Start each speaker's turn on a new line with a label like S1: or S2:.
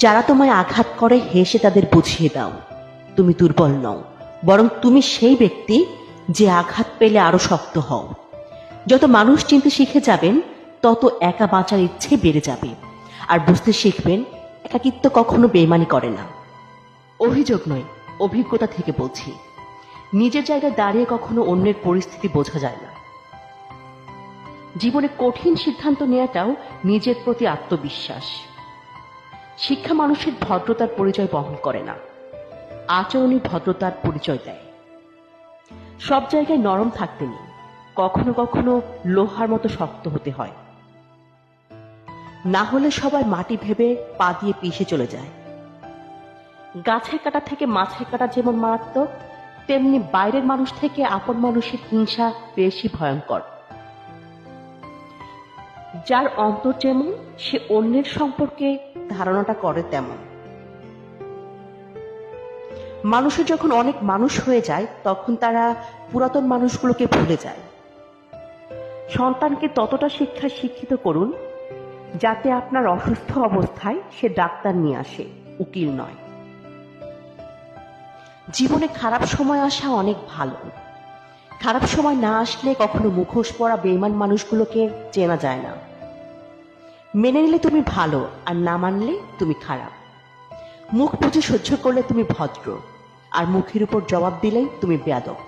S1: যারা তোমায় আঘাত করে হেসে তাদের বুঝিয়ে দাও তুমি দুর্বল নও, বরং তুমি সেই ব্যক্তি যে আঘাত পেলে আরো শক্ত হও। যত মানুষ চিনতে শিখে যাবেন তত একা বাঁচার ইচ্ছে বেড়ে যাবে, আর বুঝতে শিখবেন একাকিত্ব কখনো বেইমানি করে না। অভিযোগ নয়, অভিজ্ঞতা থেকে বলছি, নিজের জায়গায় দাঁড়িয়ে কখনো অন্যের পরিস্থিতি বোঝা যায় না। জীবনে কঠিন সিদ্ধান্ত নেওয়াটাও নিজের প্রতি আত্মবিশ্বাস। শিক্ষা মানুষের ভদ্রতার পরিচয় বহন করে না, আচরণই ভদ্রতার পরিচয় দেয়। সব জায়গায় নরম থাকতে নেই, কখনো কখনো লোহার মতো শক্ত হতে হয়, না হলে সবাই মাটি ভেবে পা দিয়ে পিষে চলে যায়। গাছের কাটা থেকে মাছের কাটা যেমন মারাত্মক, তেমনি বাইরের মানুষ থেকে আপন মানুষের হিংসা বেশি ভয়ঙ্কর। যার অন্তর যেমন সে অন্যের সম্পর্কে ধারণাটা করে তেমন। মানুষের যখন অনেক মানুষ হয়ে যায় তখন তারা পুরাতন মানুষগুলোকে ভুলে যায়। সন্তানকে ততটা শিক্ষায় শিক্ষিত করুন যাতে আপনার অসুস্থ অবস্থায় সে ডাক্তার নিয়ে আসে, উকিল নয়। জীবনে খারাপ সময় আসা অনেক ভালো। খারাপ সময় না আসলে কখনো মুখোশ পরা বেঈমান মানুষগুলোকে চেনা যায় না। মেনে নিলে তুমি ভালো, আর না মানলে তুমি খারাপ। মুখ বুজে সহ্য করলে তুমি ভদ্র, আর মুখের উপর জবাব দিলেই তুমি বেয়াদব।